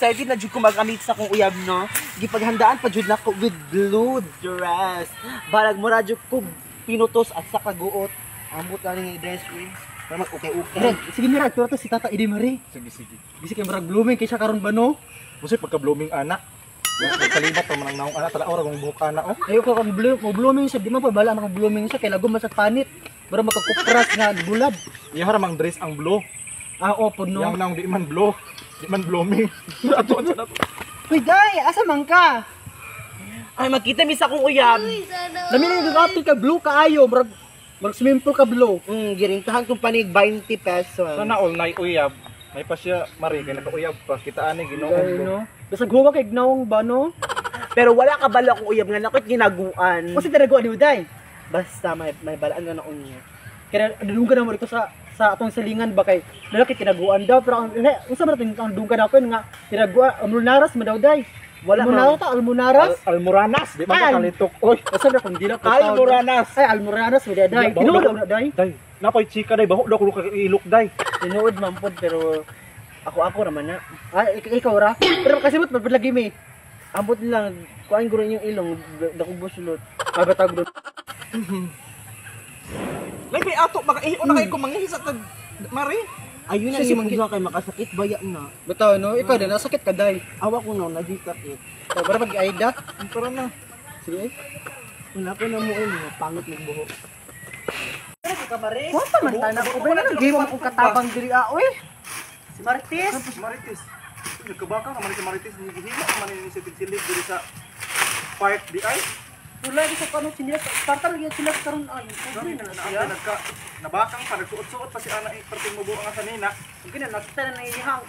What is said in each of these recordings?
Excited na jud ko magamit sa kong uyab no. Gipaghandaan pa jud nako with blue dress. Barag mo ra jud ko pinutos at sa kaguot. Amot lang ni dress ring. Para mag-okay. Sige mira, to si Tata Edi Mari. Sige. Bisi kay marag blooming kaysa karon ba no? Kasi pagka-blooming anak. Kalibat pa manang naong anak tala ora kung buhok ana oh. Ayo ko kang blooming siya, di man pa bala maka blooming siya kay lagom man sa panit. Para makakupras nga bulad. Iya haram ang dress ang blue. Ah, opo no. Yang nang di man blue. Di man blooming. Ato. Uy, day, asa man ka? Ay, makita mi sa akong uyab. Lami na yung gato ka blue kaayo, marag swimming pool ka blue. Giringtahan kong panig 20 pesos. Sana all night uyab. May pa siya mari kay naka-uyab pa. Kita ani Ginoo ko. Basta huwa kay gnaong ba no? Pero wala ka bala akong uyab nga nako't ginaguan. Kasi tinaguan ni Uday. Basta may balaan nga na unya. Kaya dungga na mo rito sa atong salingan ba kay lalaki tinaguan daw pero unsa man ang dungga na ko nga tinaguan almunaras mo daw day. Wala man ta almunaras. Almoranas, di ba kalitok? Oy, asa na kung dila ka almoranas. Ay almoranas mo day. Tinuod na day. Day, napoy chika day baho daw ko ilok day. Tinuod man pod pero ako naman na. Ay ikaw ra. Pero kasi mo lagi mi. Ambot lang kuan guro yung ilong dako busulot. Kagatag. Lagi ato makaiho na kay ko mangihi sa mari. Ayun na yung mga kay makasakit baya na. Bitaw no, ikaw din nasakit ka day. Awa ko no, nagikakit. Para pag-aida, para na. Sige. Wala ko na mo mga pangit ng buhok. Ka mari. Wa man tanan ko ba na game mo katabang diri oy. Si Marites. Marites. Nagkabaka naman si Marites ni gihimo man ni silid diri sa park di ay. Wala sa kanu sila starter gyud sila karon ay. Nabakang pa nagsuot-suot pa si ana perting mo buang sa nina. Kina nakita na ihang.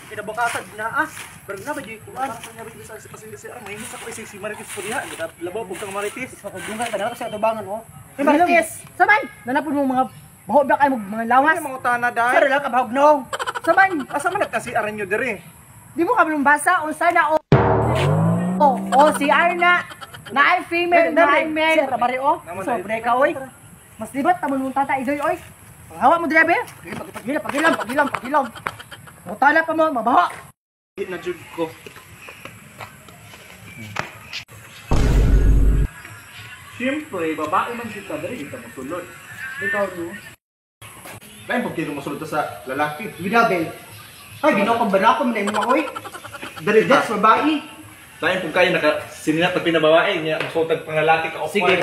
Kinabakasad na Berg na ba di ko ano sa nyari sa pasin si ara may sa ko si Marites po diha. Labaw pug tang Marites. Sa kadungan kada sa atubangan oh. Si Marites. Saman. Nanapon mo mga bahog ba kay mga lawas. Mga utana dai. Sir la ka bahog nong. Saman. Asa man nagkasi aran nyo diri? Di mo ka basa unsa na si Arna. Na ay female, na ay male. Mari o. So, breka oy. Mas libat tamon mong tata idoy oy. Panghawa mo driver. Pagilam. Mutala pa mo, mabaho. Di na jud ko. Siyempre, babae man kita diri kita mosulod. Ikaw no. Lain pag kino mosulod sa lalaki. Gidabel. Ay, ginaw pang banako mo na yung mga oy. Dali das babae. Lain kung kayo nakasinina pag pinabawae niya, masutag pang lalaki ka. Sige.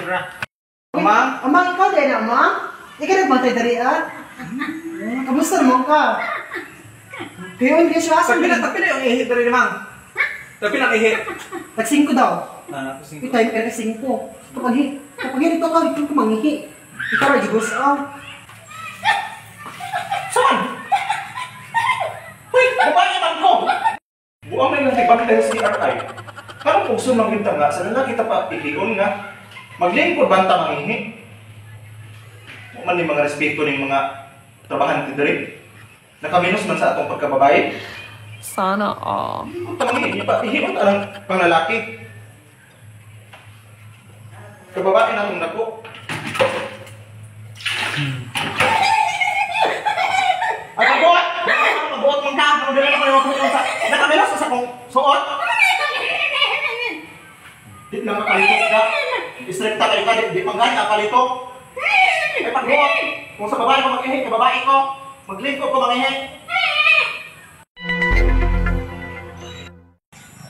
Ama? Ama, ikaw din, ama? Ikaw nagmatay dari, kamusta mo ka? Kayon, kayo siya. Tapi na yung ihi dari naman. Tapi na ihi. Tag-5 daw. Ito Ito yung pera-5. Kapag hindi ka, ito ka manghihi. Ikaw na, jigos Saan? Uy, babae naman ko! Buang may nagtibang dahil si RI. Parang kung sumangin ta nga, sa lalaki ta pa ihigon nga. Maglingkod banta mangihi. Man ni mga respeto ng mga trabahan ti diri. Nakaminos man sa atong pagkababae. Sana all. Mangihi pa ihigon ta lang panglalaki. Kababae natong nako. Ay, kabuhat! Kabuhat mong daan! Nakamilos sa kong suot! Di lang makalitok ka. Istrikta kayo ka, di panggan nakalitok. Ay, pagbuhat! Kung sa babae ko mag-ihi, kay babae ko, maglingkod ko mag-ihi.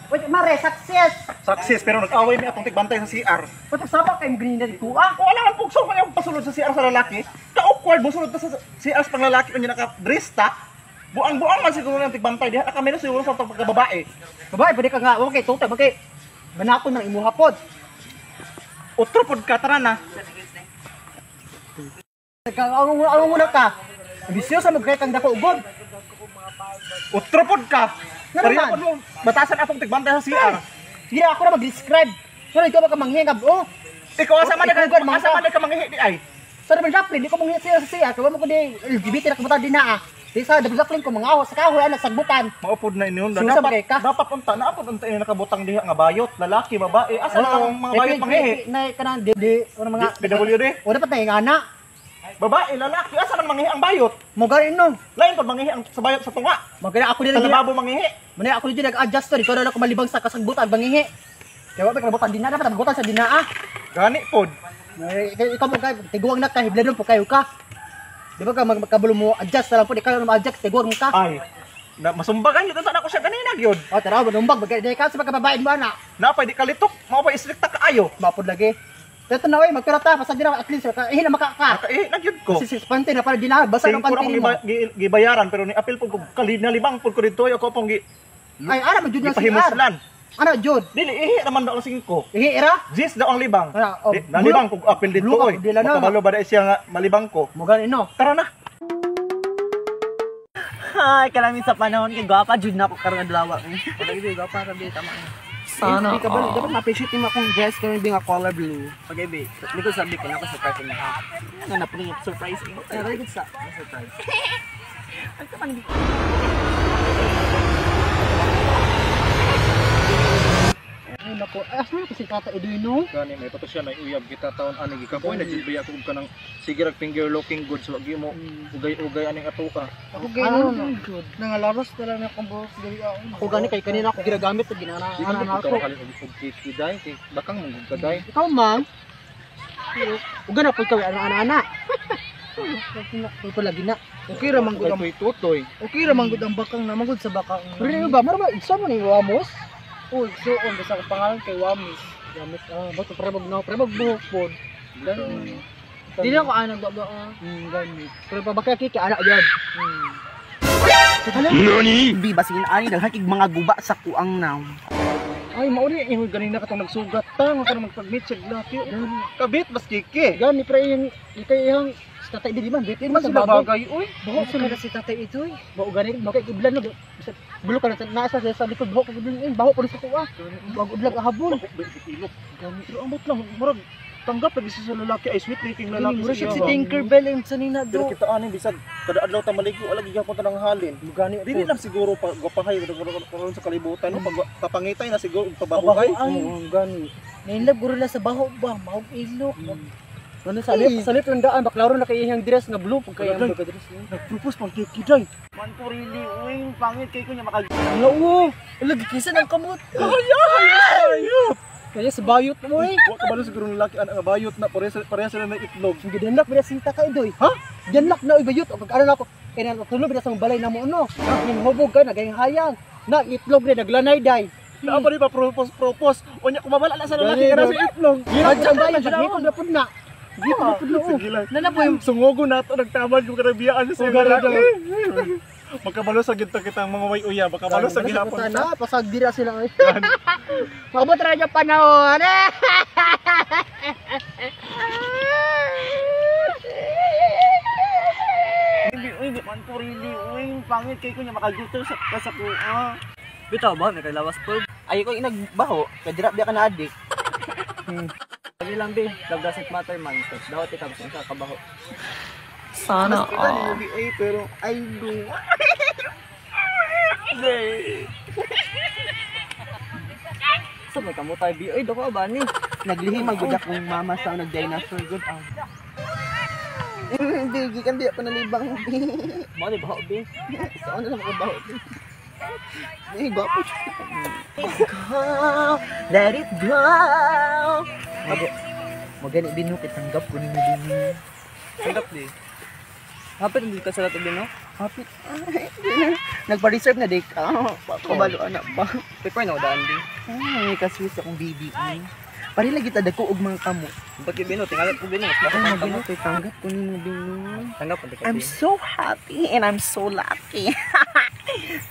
Wait, Mare, success! Success, pero nag-away may atong tigbantay sa CR. Ba't sabak kayo ganyan na dito, Wala kang pugso pa yung pasulod sa CR sa lalaki. Ka-awkward mo sulod sa CR sa panglalaki kung yung naka-dress ta. Buang-buang man siguro yung tigbantay. Diha nakaminos siguro sa itong pagkababae. Babae, pwede ka nga, okay, tutay, okay. Banakon ng imuhapod. Utro pod ka, tara na. Ang muna ka. Ambisyosa mo kahit ang dako ugod. Utro pod ka. Nga Pariya naman. pod mo. Batasan atong tigbantay sa CR. Sige na ako na mag-describe. Pero ikaw baka manghingab, Ikaw asa man ka mangihi di ay. So naman Jacqueline, di ko manghingat siya. Kaya mo ko di LGBT na kamutan din na Di sa double Jacqueline ko mga ahos. Sa kahoy, anak, sagbutan. Maupod na inyon. Susa ba kay ka? Dapat unta. Naapod unta yung nakabutang diha nga bayot. Lalaki, babae. Asa na ang mga bayot mangihi? Na kanang di mga PWD? o dapat na ingana. Babae, lalaki, asa man mangihi ang bayot? Mo gani no. Lain pag mangihi ang sa bayot sa tunga. Magana ako Sa dili. lababo mangihi. Muna ako dili nag-adjust to. Ikaw na ako malibang sa kasagbutan bangihi. Kaya wa ba kabutan dinaa dapat magutan sa dinaa. Gani pod. Ikaw mo kay tiguang na ka hibladon po kayo ka. Di ba ka magkabulo mo adjust na lang po ikaw na ma-adjust tiguang mo ka. Ay, na masumbagan yun, tantan ako siya ganina gyud. Oh, tara, manumbag bagay ka sa pagkababae mo ana. Napay di kalitok, mao pa istrikta kaayo. Mapod lagi. Dito na way magpirata pasag dira at least ka hina makaka. Nakaihi na gyud ko. Si pante na para dinaa basa ng Singko pante akong mo. gibayaran pero ni apil po kalina libang po ko dito ako pong Ay ara man jud na si gipahimuslan. Ana jud. Dili ihi naman daw ang singko. Ihi era. Jis daw ang libang. Ano, oh, Nalibang ko apil dito bulok, oy. dila na. Makabalo ba dai siya nga malibang ko. Mo gani no. Tara na. Ay, kalamin sa panahon kay gwapa jud na ako karon adlaw. Pag ibi gwapa ra bi tama. Sana Hindi ka ba, all. dapat ma-appreciate mo akong dress karon bi nga color blue. Pag ibi, hindi ko sabi ko na ako surprise na ako. Ano na po yung surprise ko. Ay, very good sa surprise. Ay, kaman di. Ay, nako. Ay, asa na si Tata Edwino? Gani may pato siya na uyab kita taon ani gikapoy na jud biya ko ka nang sige rag finger looking good so gi mo ugay-ugay aning atuka. Ako gani good. Nangalaros na lang akong buhok diri ako. Ako gani kay kanina ako ginagamit pag ginana ako. Ikaw kali og kiki day kay bakang mong gaday. Ikaw man. Uga na po ikaw ana-ana. Ito lagi na. Okay ra man gud ang Tutoy. okay ra man gud ang bakang na magud sa bakang. Pero ba mara ba isa man ni Wamos? Uy, so on basta ang pangalan kay Wamis. Wamis bato prebog na prebog buhok pod. Ganun. Dili ako ana ba ganit. Pero pa bakay kiki ana yan. Nani? Bi basin ani daghang mga guba sa kuang naw. Ay mauni ingon ganina katong nagsugat ta nga kana magpag-meet sa laki. Kabit bas kiki. Gani pre yung ikay yung tatay di man bitin man Mas sa bago. bagay oy. Buhok sa si tatay ito eh. Buhok ganit mo kay iblan no. Bulo ka na nasa sa likod buhok ko iblan baho ko sa kuha. Bago iblan habol. Ilok. Gani pero ambot lang murag tanggap lagi sa lalaki ay sweet making lalaki Mura siya si iya. Tinkerbell yung sanina Pero do. kita ani bisag kada adlaw ta maligo wala gyapon ta nang halin. Gani Dili lang siguro pa gwapahay karon sa kalibutan no pag kapangitay na siguro ug pabahugay. Gani. Nainlab guro la sa baho ba, maog ilok. Ano sa lip ng daan baklaro na kay iyang dress nga blue pag kaya ang dress niya. Nag-propose pang kikiday. Man ko really, uy, pangit kay ko niya makag. Oo, lagi kisa ng kamot. Kaya sa bayot mo eh. Wa ka ba siguro ng lalaki ana nga bayot na pareha sila ng itlog. Sige, danlak bila sinta ka idoy. Ha? Danlak na uy bayot. Pag ano na ako, kaya natulog bila sa balay na mo ano. Ning hubog ka nagayang hayang. Na itlog rin naglanay day. Na pa rin pa propose. Unya kumabala na sa lalaki kana sa itlog. Hadya ba yung hipon na pud na. Hipon na pud na. Sige lang. Nana po yung Sungogo na to nagtamad yung karabiyaan sa lalaki. Magkabalo sa ginto kitang mga way uya, magkabalo sa gihapon sa. na pasag dira sila oy. Mabot ra yung panahon. Hindi, uy, man ko really, uy, pangit kay ko niya makaguto sa kuha. Bitaw ba, may kalawas po. Ay ko inagbaho, kaya dira biya ka na adik. Lagi lang be, love doesn't matter man. Dawat ikaw sa kabaho. Sana all. Ay pero I do. So may kamo tayo bi, uy, dako ba ni? Naglihim ang gudak ng mama sa nag-dinosaur good. Hindi gikan di pa nalibang. Mo di baho be. Saan na ako baho? Eh, gwapo. Let it go. Magani din no kitanggap ko ni mo din. Tanggap di. Hapit hindi ka sa lato din no? Hapit. Nagpa-reserve na day ka. Kabalo anak ba? Paper na daan di. Ay, kaswis akong baby. Pari lagi ta dako og mga kamo. Bakit bino tingalat ko bino. Ako magino kay tanggap ko ni mo din. Tanggap pa I'm so happy and I'm so lucky.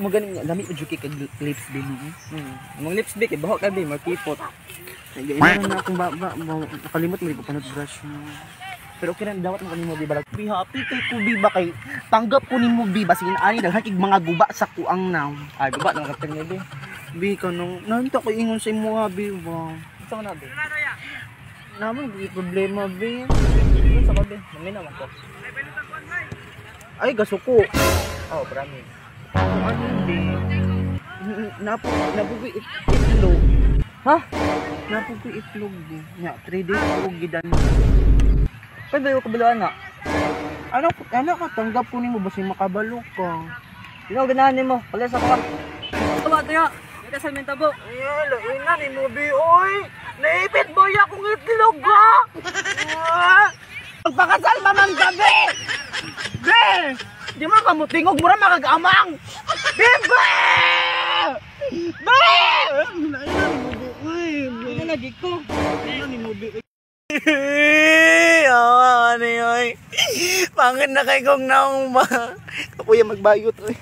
Mo ganing lami mo juki kag lips din. Mong lips di kay baho ka di makipot. Ngayon na akong nakalimot mo di pa brush mo. Pero okay na dawat mo kanimo bi balag. Be happy kay ko bi ba kay tanggap ko nimo bi basin ani daghang kig mga guba sa kuang naw. Ay guba nang kapten ni di. Bi kanong nanto ko ingon sa imo ha bi ba. Sa na di. Naman di problema bi. Sa ba di? Mamina man ko. Ay gasuko. Oh, promise. Ano bi? Napugi itlog. Ha? Napugi itlog bi. Nya 3 days ko gidan. Pwede ko kabilaan na. Ano ka tanggap ko nimo basi makabalo ka. Sino ganahan mo? Palas ako ka. Tama tayo. May kasalmin tabo. Ay, lain na ni mo bi oy. Naipit boy akong itlog ha. Pagpakasal pa man gabi. Be! Di mo kamutingog mo ra makag-amang. Bebe! Be! Ano lagi ko? Awa ni oy. Pangit na kay kong naong ba. Kapuya magbayot oy.